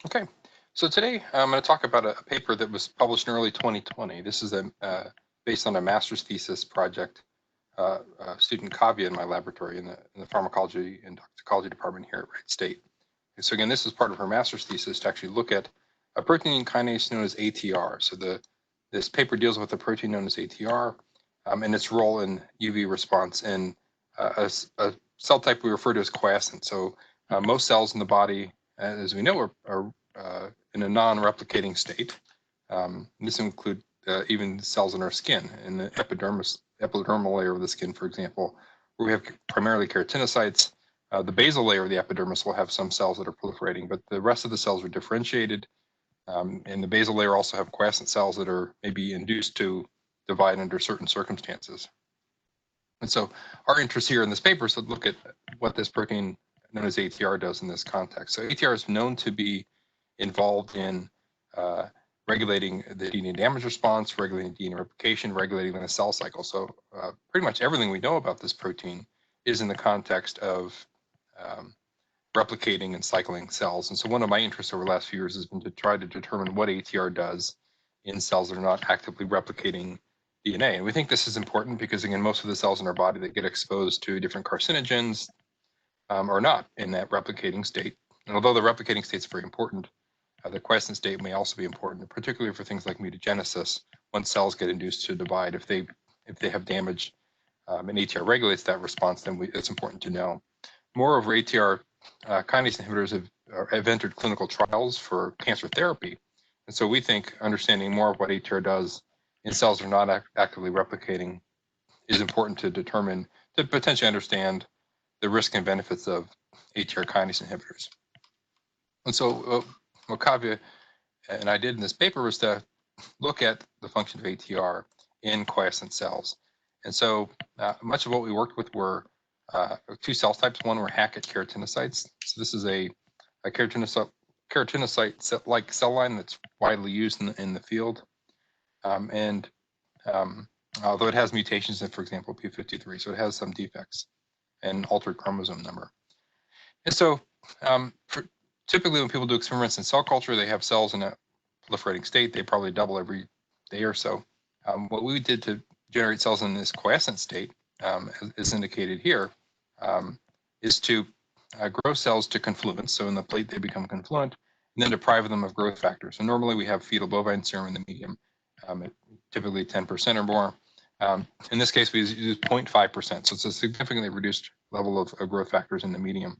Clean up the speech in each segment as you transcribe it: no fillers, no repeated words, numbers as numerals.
Okay, so today I'm going to talk about a paper that was published in early 2020. This is based on a master's thesis project, student Kavya in my laboratory in the pharmacology and toxicology department here at Wright State. And so again, this is part of her master's thesis to actually look at a protein kinase known as ATR. So this paper deals with a protein known as ATR and its role in UV response in a cell type we refer to as quiescent. So most cells in the body, as we know, are in a non-replicating state. This includes even cells in our skin, in the epidermal layer of the skin, for example, where we have primarily keratinocytes. The basal layer of the epidermis will have some cells that are proliferating, but the rest of the cells are differentiated. And the basal layer also have quiescent cells that are maybe induced to divide under certain circumstances. And so our interest here in this paper is to look at what this protein known as ATR does in this context. So ATR is known to be involved in regulating the DNA damage response, regulating DNA replication, regulating the cell cycle. So pretty much everything we know about this protein is in the context of replicating and cycling cells. And so one of my interests over the last few years has been to try to determine what ATR does in cells that are not actively replicating DNA. And we think this is important because, again, most of the cells in our body that get exposed to different carcinogens are not in that replicating state. And although the replicating state is very important, the quiescent state may also be important, particularly for things like mutagenesis. When cells get induced to divide, if they have damage and ATR regulates that response, then it's important to know. Moreover, ATR kinase inhibitors have entered clinical trials for cancer therapy. And so we think understanding more of what ATR does in cells that are not actively replicating is important to determine, to potentially understand the risk and benefits of ATR kinase inhibitors. And so what Kavya and I did in this paper was to look at the function of ATR in quiescent cells. And so much of what we worked with were two cell types. One were Hackett keratinocytes. So this is a keratinocyte-like cell line that's widely used in the field. Although it has mutations in, for example, P53, so it has some defects and altered chromosome number. And so typically when people do experiments in cell culture, they have cells in a proliferating state. They probably double every day or so. What we did to generate cells in this quiescent state, as indicated here, is to grow cells to confluence. So in the plate, they become confluent, and then deprive them of growth factors. So normally we have fetal bovine serum in the medium, typically 10% or more. In this case, we use 0.5%. So it's a significantly reduced level of growth factors in the medium.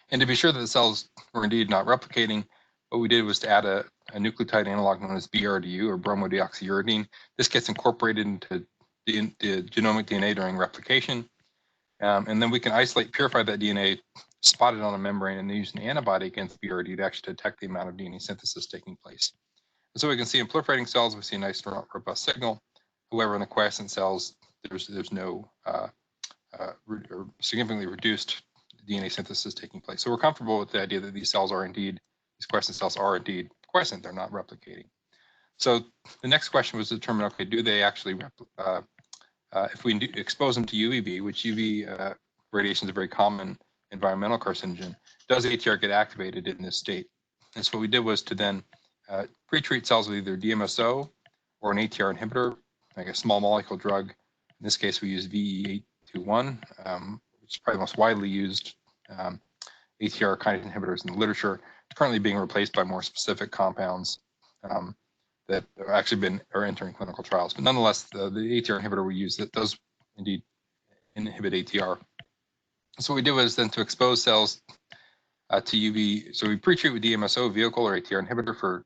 And to be sure that the cells were indeed not replicating, what we did was to add a nucleotide analog known as BRDU, or bromodeoxyuridine. This gets incorporated into the genomic DNA during replication. And then we can isolate, purify that DNA, spot it on a membrane, and then use an antibody against BRD to actually detect the amount of DNA synthesis taking place. And so we can see in proliferating cells, we see a nice robust signal. However, in the quiescent cells, there's no or significantly reduced DNA synthesis taking place. So we're comfortable with the idea that these quiescent cells are indeed quiescent, they're not replicating. So the next question was to determine, okay, do they actually, if we expose them to UVB, which UV radiation is a very common environmental carcinogen, does ATR get activated in this state? And so what we did was to then pre-treat cells with either DMSO or an ATR inhibitor, like a small molecule drug. In this case, we use VE821, which is probably the most widely used ATR kinase inhibitors in the literature. It's currently being replaced by more specific compounds that are actually are entering clinical trials. But nonetheless, the ATR inhibitor we use, that does indeed inhibit ATR. So what we did was then to expose cells to UV. So we pre-treat with DMSO vehicle or ATR inhibitor for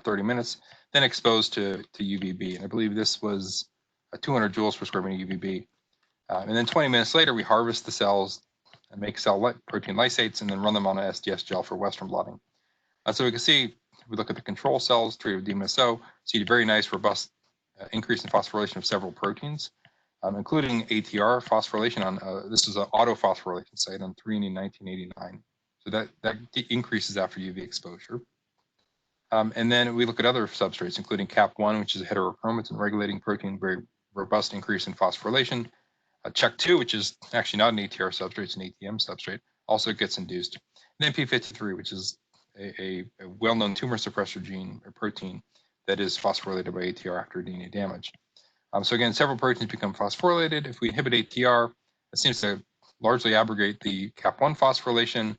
30 minutes, then exposed to UVB. And I believe this was 200 joules per square meter UVB. And then 20 minutes later, we harvest the cells and make protein lysates and then run them on an SDS gel for Western blotting. So we can see, if we look at the control cells treated with DMSO, see a very nice, robust increase in phosphorylation of several proteins, including ATR phosphorylation on, this is an autophosphorylation site on threonine 1989. So that increases after UV exposure. And then we look at other substrates, including CAP1, which is a heterochromatin regulating protein, very robust increase in phosphorylation. CHEK2, which is actually not an ATR substrate, it's an ATM substrate, also gets induced. And then P53, which is a well-known tumor suppressor gene or protein that is phosphorylated by ATR after DNA damage. So again, several proteins become phosphorylated. If we inhibit ATR, it seems to largely abrogate the CAP1 phosphorylation,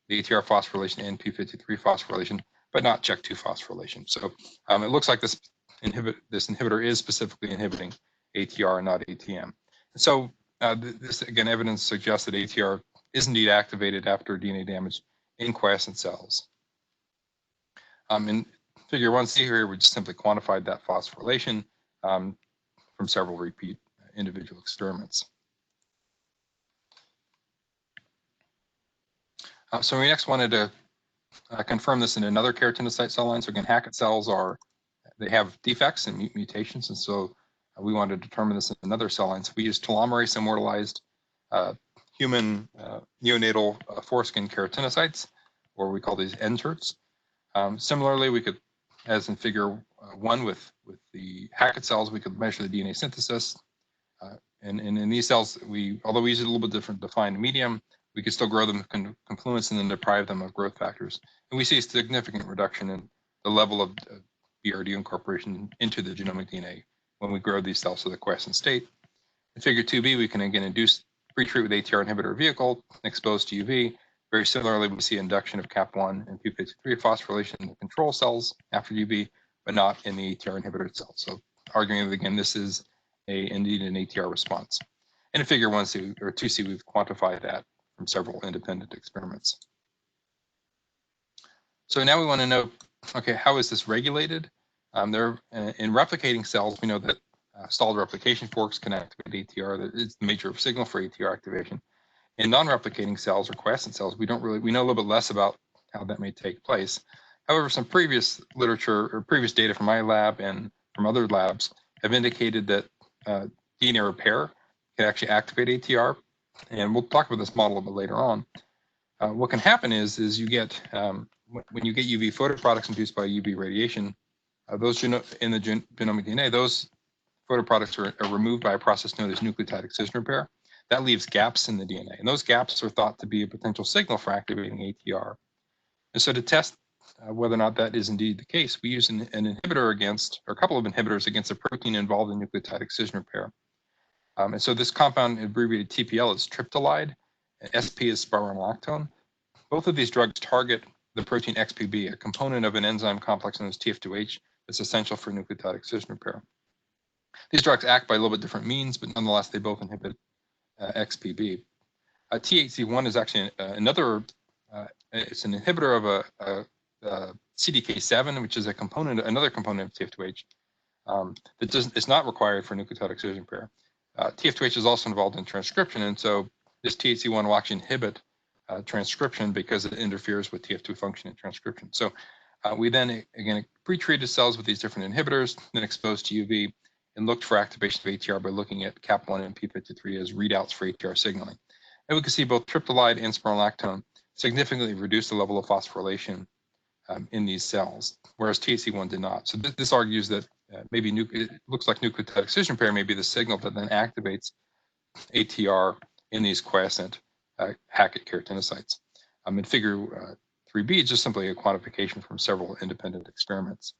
the ATR phosphorylation, and p53 phosphorylation, but not CHEK2 phosphorylation. So it looks like this inhibitor is specifically inhibiting ATR and not ATM. So this, again, evidence suggests that ATR is indeed activated after DNA damage in quiescent cells. In figure 1C here, we just simply quantified that phosphorylation from several repeat individual experiments. So we next wanted to confirm this in another keratinocyte cell line. So again, Hackett cells they have defects and mutations, and so we wanted to determine this in another cell line. So we used telomerase immortalized human neonatal foreskin keratinocytes, or we call these NTERTs. Similarly, we could, as in figure 1 with the Hackett cells, we could measure the DNA synthesis. And in these cells, although we use a little bit different defined medium, we could still grow them confluence and then deprive them of growth factors. And we see a significant reduction in the level of BRD incorporation into the genomic DNA when we grow these cells to the quiescent state. In figure 2b, we can again pre-treat with ATR inhibitor vehicle exposed to UV. Very similarly, we see induction of CAP1 and p53 phosphorylation in the control cells after UV, but not in the ATR inhibitor itself. So arguing that, again, this is indeed an ATR response. And in figure 1C or 2C, we've quantified that from several independent experiments. So now we want to know, okay, how is this regulated? In replicating cells, we know that stalled replication forks can activate ATR. That is the major signal for ATR activation. In non-replicating cells or quiescent cells, we know a little bit less about how that may take place. However, some previous literature or previous data from my lab and from other labs have indicated that DNA repair can actually activate ATR. And we'll talk about this model a bit later on. What can happen is you get, when you get UV photoproducts induced by UV radiation, those in the genomic DNA, those photoproducts are removed by a process known as nucleotide excision repair. That leaves gaps in the DNA, and those gaps are thought to be a potential signal for activating ATR. And so to test whether or not that is indeed the case, we use an inhibitor against, or a couple of inhibitors against a protein involved in nucleotide excision repair. And so this compound, abbreviated TPL, is triptolide, and SP is spironolactone. Both of these drugs target the protein XPB, a component of an enzyme complex known as TF2H that's essential for nucleotide excision repair. These drugs act by a little bit different means, but nonetheless, they both inhibit XPB. THC1 is actually another, it's an inhibitor of a CDK7, which is another component of TF2H that is not required for nucleotide excision repair. TF2H is also involved in transcription, and so this THC1 will actually inhibit transcription because it interferes with TF2 function in transcription. So we then, again, pre-treated cells with these different inhibitors, then exposed to UV, and looked for activation of ATR by looking at CAP1 and p53 as readouts for ATR signaling. And we can see both triptolide and spironolactone significantly reduce the level of phosphorylation in these cells, whereas THC1 did not. So this argues that maybe it looks like nucleotide excision repair may be the signal that then activates ATR in these quiescent Hackett keratinocytes. In figure 3b, it's just simply a quantification from several independent experiments.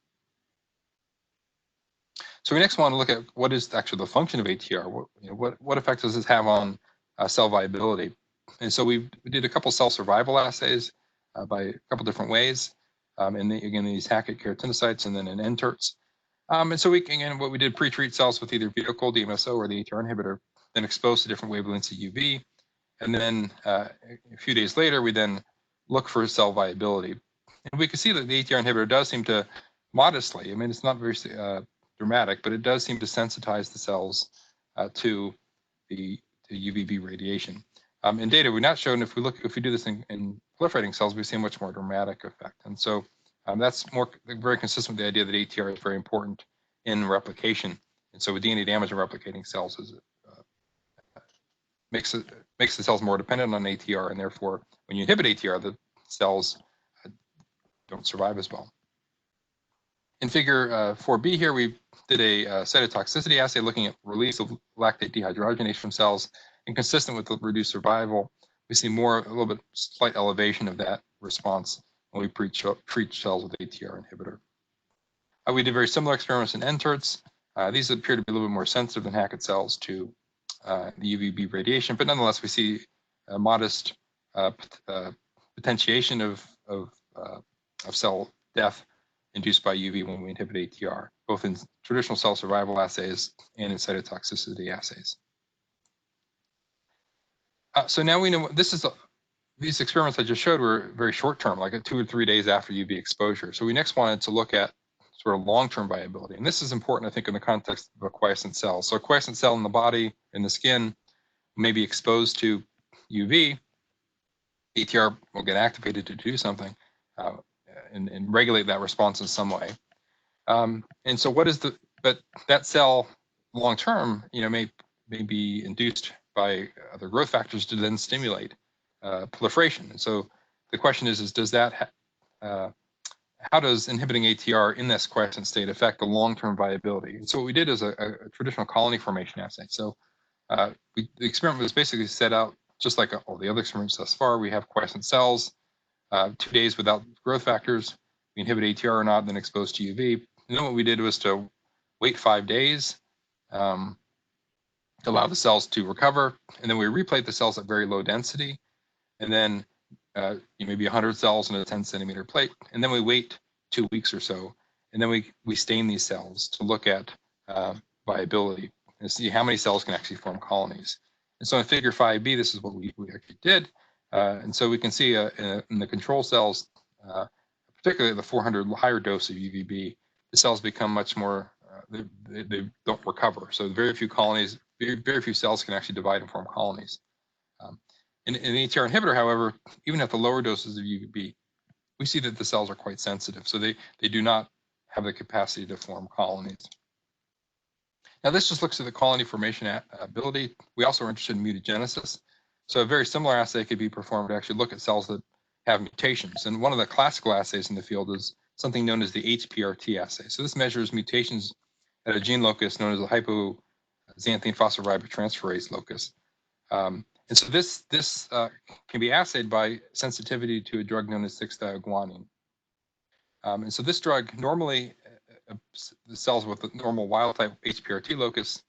So we next want to look at what is actually the function of ATR. What effect does this have on cell viability? And so we did a couple cell survival assays by a couple different ways. Again, these Hackett keratinocytes and then in NTERTs. And so what we did, pre-treat cells with either vehicle, DMSO, or the ATR inhibitor, then exposed to different wavelengths of UV. And then a few days later, we then look for cell viability. And we can see that the ATR inhibitor does seem to modestly, it's not very dramatic, but it does seem to sensitize the cells to the UVB radiation. In data, we've not shown if we do this in proliferating cells, we see a much more dramatic effect. And so that's very consistent with the idea that ATR is very important in replication. And so with DNA damage in replicating cells, makes the cells more dependent on ATR, and therefore, when you inhibit ATR, the cells don't survive as well. In figure 4b here, we did a cytotoxicity assay looking at release of lactate dehydrogenase from cells, and consistent with the reduced survival, we see a little bit slight elevation of that response when we treat cells with ATR inhibitor. We did very similar experiments in enterics. These appear to be a little bit more sensitive than Hackett cells to the UVB radiation, but nonetheless, we see a modest potentiation of cell death induced by UV when we inhibit ATR, both in traditional cell survival assays and in cytotoxicity assays. So now we know these experiments I just showed were very short term, like 2 or 3 days after UV exposure. So we next wanted to look at sort of long-term viability. And this is important, I think, in the context of a quiescent cell. So a quiescent cell in the body, in the skin, may be exposed to UV. ATR will get activated to do something and regulate that response in some way. And so but that cell long-term, may be induced by other growth factors to then stimulate proliferation. And so the question is does that how does inhibiting ATR in this quiescent state affect the long-term viability? And so what we did is a traditional colony formation assay. So the experiment was basically set out just like all the other experiments thus far. We have quiescent cells, 2 days without growth factors. We inhibit ATR or not, then exposed to UV. And then what we did was to wait 5 days, to allow the cells to recover, and then we replate the cells at very low density, and then maybe 100 cells in a 10-centimeter plate, and then we wait 2 weeks or so, and then we stain these cells to look at viability and see how many cells can actually form colonies. And so in figure 5b, this is what we actually did, and so we can see in the control cells, particularly at the 400 higher dose of UVB, the cells become much more, they don't recover. So very few colonies, very few cells can actually divide and form colonies. In an ATR inhibitor, however, even at the lower doses of UVB, we see that the cells are quite sensitive. So they do not have the capacity to form colonies. Now this just looks at the colony formation ability. We also are interested in mutagenesis. So a very similar assay could be performed to actually look at cells that have mutations. And one of the classical assays in the field is something known as the HPRT assay. So this measures mutations at a gene locus known as the hypoxanthine phosphoribosyltransferase locus. And so this can be assayed by sensitivity to a drug known as 6-dioguanine. And so this drug normally, the cells with the normal wild type HPRT locus,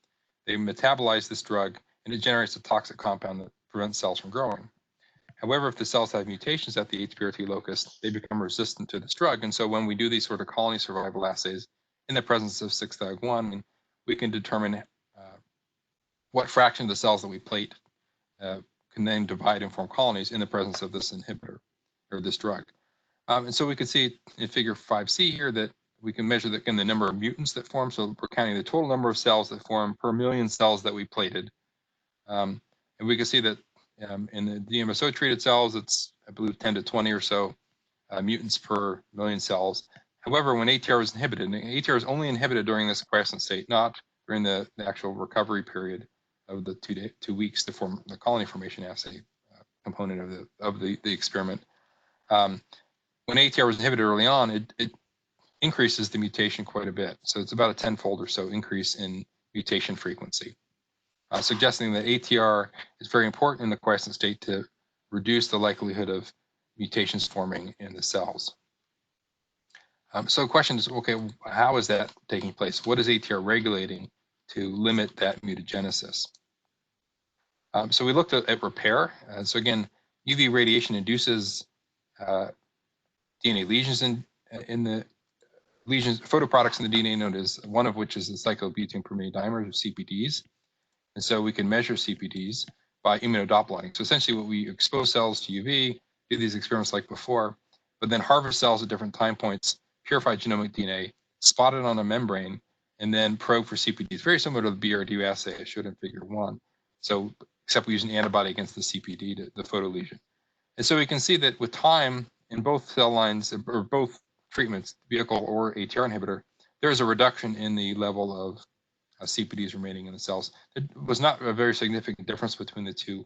they metabolize this drug and it generates a toxic compound that prevents cells from growing. However, if the cells have mutations at the HPRT locus, they become resistant to this drug. And so when we do these sort of colony survival assays in the presence of 6-dioguanine, we can determine what fraction of the cells that we plate can then divide and form colonies in the presence of this inhibitor or this drug. And so we can see in figure 5c here that we can measure the number of mutants that form. So we're counting the total number of cells that form per million cells that we plated. And we can see that in the DMSO treated cells, it's, I believe, 10 to 20 or so mutants per million cells. However, when ATR is inhibited, and ATR is only inhibited during this quiescent state, not during the actual recovery period of the 2 weeks to form the colony formation assay component of the experiment. When ATR was inhibited early on, it increases the mutation quite a bit. So it's about a 10-fold or so increase in mutation frequency, suggesting that ATR is very important in the quiescent state to reduce the likelihood of mutations forming in the cells. So the question is, okay, how is that taking place? What is ATR regulating to limit that mutagenesis? So we looked at repair. So again, UV radiation induces DNA lesions in the lesions, photoproducts in the DNA, known as one of which is the cyclobutane pyrimidinamers, or CPDs. And so we can measure CPDs by immunodoppling. So essentially what we expose cells to UV, do these experiments like before, but then harvest cells at different time points, purify genomic DNA, spot it on a membrane, and then probe for CPDs. Very similar to the BRD assay I showed in figure 1. So except we use an antibody against the CPD, the photolesion. And so we can see that with time in both cell lines, or both treatments, vehicle or ATR inhibitor, there is a reduction in the level of CPDs remaining in the cells. It was not a very significant difference between the two.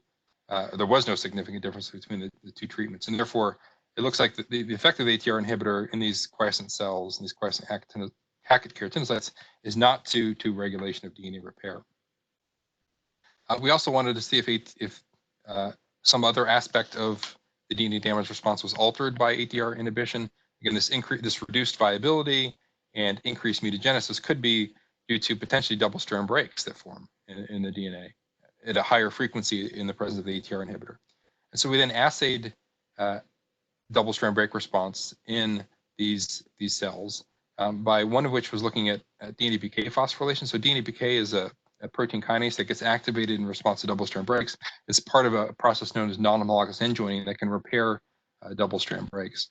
There was no significant difference between the two treatments. And therefore, it looks like the effective ATR inhibitor in these quiescent cells, in these quiescent Hackett keratinocytes, is not to regulation of DNA repair. We also wanted to see if some other aspect of the DNA damage response was altered by ATR inhibition. Again, this reduced viability and increased mutagenesis could be due to potentially double-strand breaks that form in the DNA at a higher frequency in the presence of the ATR inhibitor. And so we then assayed double-strand break response in these cells, by one of which was looking at DNAPK phosphorylation. So DNAPK is a protein kinase that gets activated in response to double-strand breaks. It's part of a process known as non-homologous end joining that can repair double-strand breaks.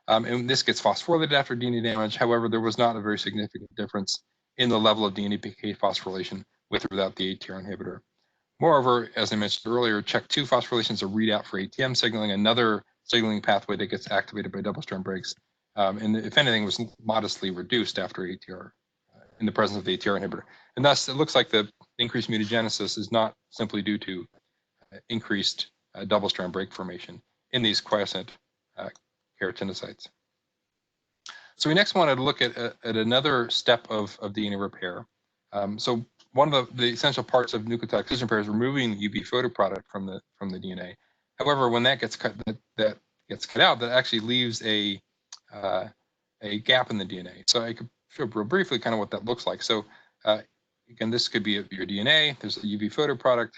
And this gets phosphorylated after DNA damage. However, there was not a very significant difference in the level of DNAPK phosphorylation with or without the ATR inhibitor. Moreover, as I mentioned earlier, CHEK2 phosphorylation is a readout for ATM signaling, another signaling pathway that gets activated by double-strand breaks. And if anything, was modestly reduced after ATR in the presence of the ATR inhibitor. And thus, it looks like the increased mutagenesis is not simply due to increased double-strand break formation in these quiescent keratinocytes. So we next wanted to look at another step of DNA repair. So one of the essential parts of nucleotide excision repair is removing the UV photoproduct from the DNA. However, when that gets cut, that actually leaves a gap in the DNA. So I could show real briefly kind of what that looks like. So again, this could be your DNA. There's a UV photoproduct.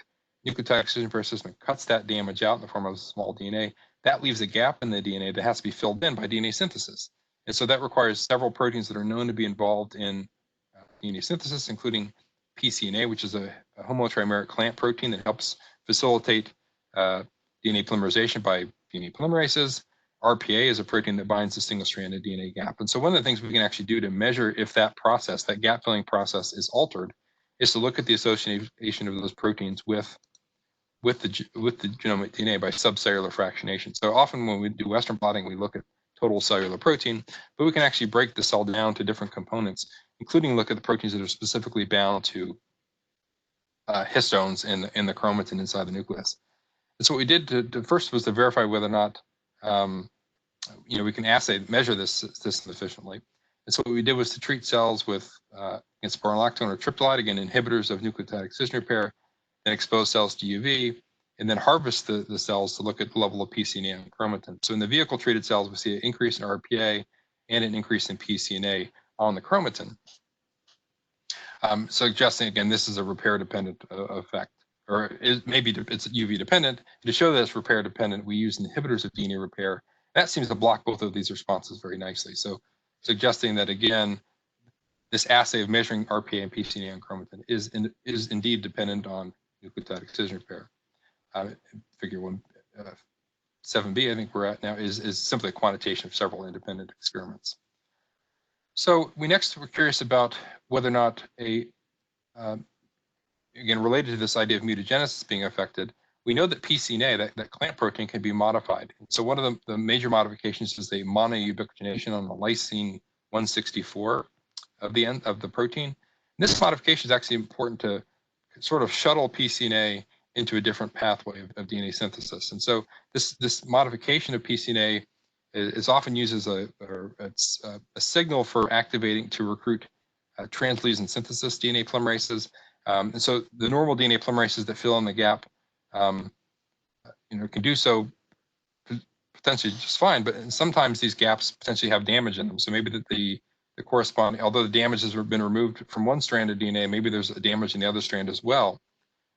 Nucleotide excision repair system cuts that damage out in the form of small DNA. That leaves a gap in the DNA that has to be filled in by DNA synthesis. And so that requires several proteins that are known to be involved in DNA synthesis, including PCNA, which is a homotrimeric clamp protein that helps facilitate DNA polymerization by DNA polymerases. RPA is a protein that binds the single-stranded DNA gap. And so one of the things we can actually do to measure if that process, that gap-filling process, is altered, is to look at the association of those proteins with the genomic DNA by subcellular fractionation. So often when we do Western blotting, we look at total cellular protein, but we can actually break the cell down to different components, including look at the proteins that are specifically bound to histones in the chromatin inside the nucleus. And so what we did first was to verify whether or not we can measure this system efficiently. And so what we did was to treat cells with against spironolactone or triptolide, again inhibitors of nucleotide excision repair, then expose cells to UV, and then harvest the cells to look at the level of PCNA and chromatin. So in the vehicle-treated cells, we see an increase in RPA and an increase in PCNA on the chromatin, suggesting, again, this is a repair-dependent effect, or maybe it's UV-dependent. To show that it's repair-dependent, we use inhibitors of DNA repair. That seems to block both of these responses very nicely. So suggesting that, again, this assay of measuring RPA and PCNA on chromatin is indeed dependent on nucleotide excision repair. Figure 7b, I think we're at now, is simply a quantitation of several independent experiments. So we next were curious about whether or not again, related to this idea of mutagenesis being affected, we know that PCNA, that clamp protein, can be modified. So one of the major modifications is the monoubiquitination on the lysine 164 of the end of the protein. And this modification is actually important to sort of shuttle PCNA into a different pathway of DNA synthesis. And so this modification of PCNA is often used as a signal for activating to recruit translesion synthesis DNA polymerases. And so the normal DNA polymerases that fill in the gap, can do so potentially just fine, but sometimes these gaps potentially have damage in them. So maybe that the corresponding, although the damage has been removed from one strand of DNA, maybe there's a damage in the other strand as well.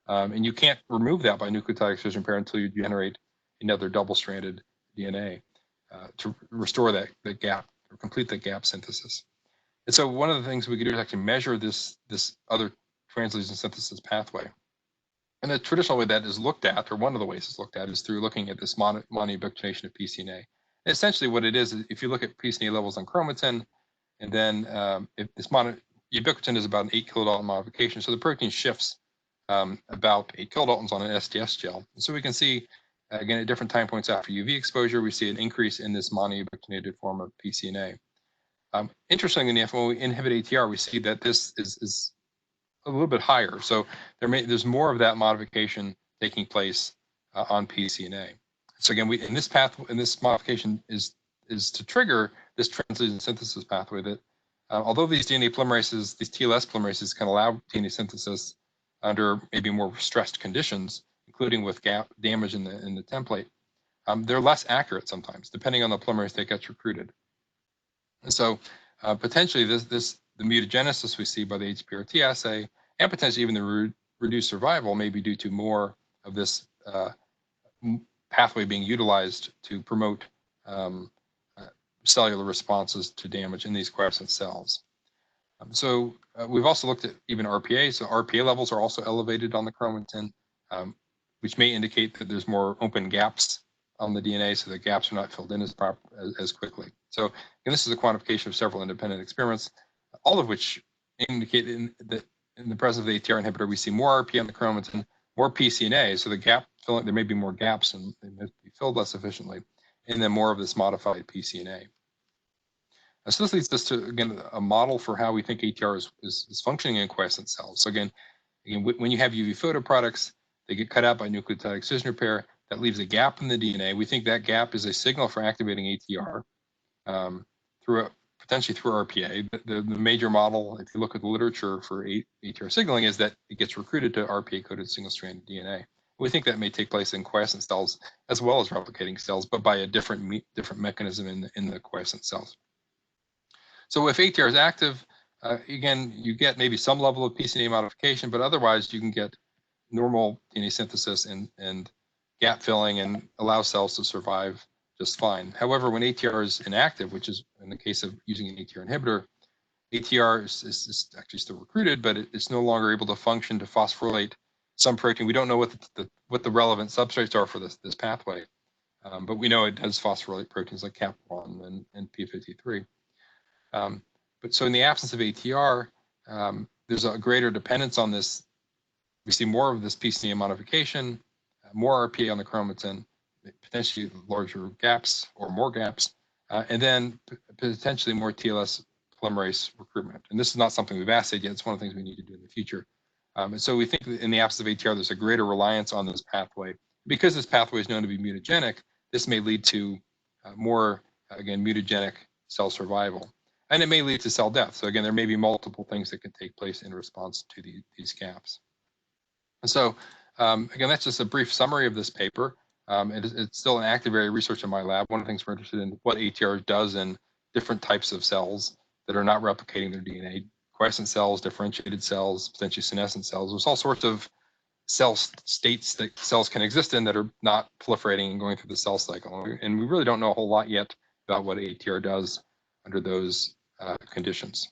And you can't remove that by nucleotide excision repair until you generate another double-stranded DNA to restore that gap or complete that gap synthesis. And so one of the things we could do is actually measure this other translesion synthesis pathway. And the traditional way that is looked at, or one of the ways it's looked at, is through looking at this monoubiquitination of PCNA. And essentially what it is, if you look at PCNA levels on chromatin, and then if this ubiquitin is about an 8 kilodalton modification, so the protein shifts about 8 kilodaltons on an STS gel. And so we can see, again, at different time points after UV exposure, we see an increase in this monoubiquitinated form of PCNA. Interestingly enough, when we inhibit ATR, we see that this is a little bit higher. So there's more of that modification taking place on PCNA. So again, this modification is to trigger this translesion synthesis pathway that, although these DNA polymerases, these TLS polymerases, can allow DNA synthesis under maybe more stressed conditions, including with gap damage in the template, they're less accurate sometimes, depending on the polymerase that gets recruited. And so potentially the mutagenesis we see by the HPRT assay, and potentially even the reduced survival, may be due to more of this pathway being utilized to promote cellular responses to damage in these quiescent cells. So we've also looked at even RPA. So RPA levels are also elevated on the chromatin, which may indicate that there's more open gaps on the DNA, so the gaps are not filled in as quickly. So and this is a quantification of several independent experiments, all of which indicate in the presence of the ATR inhibitor, we see more RPA on the chromatin, more PCNA, so the gap filling, there may be more gaps and they may be filled less efficiently, and then more of this modified PCNA. So this leads us to, again, a model for how we think ATR is functioning in quiescent cells. So again, when you have UV photo products, they get cut out by nucleotide excision repair. That leaves a gap in the DNA. We think that gap is a signal for activating ATR potentially through RPA. The major model, if you look at the literature for ATR signaling, is that it gets recruited to RPA-coded single-stranded DNA. We think that may take place in quiescent cells as well as replicating cells, but by a different mechanism in the quiescent cells. So if ATR is active, again, you get maybe some level of PCNA modification, but otherwise you can get normal DNA synthesis and gap filling and allow cells to survive just fine. However, when ATR is inactive, which is in the case of using an ATR inhibitor, ATR is actually still recruited, but it's no longer able to function to phosphorylate some protein. We don't know what the relevant substrates are for this pathway, but we know it does phosphorylate proteins like CAP1 and P53. But so in the absence of ATR, there's a greater dependence on this. We see more of this PCNA modification, more RPA on the chromatin, potentially larger gaps or more gaps, and then potentially more TLS polymerase recruitment. And this is not something we've assayed yet. It's one of the things we need to do in the future. And so we think that in the absence of ATR, there's a greater reliance on this pathway. Because this pathway is known to be mutagenic, this may lead to more, again, mutagenic cell survival. And it may lead to cell death. So again, there may be multiple things that can take place in response to these gaps. And so again, that's just a brief summary of this paper. It's still an active area of research in my lab. One of the things we're interested in what ATR does in different types of cells that are not replicating their DNA, quiescent cells, differentiated cells, potentially senescent cells. There's all sorts of cell states that cells can exist in that are not proliferating and going through the cell cycle. And we really don't know a whole lot yet about what ATR does under those conditions.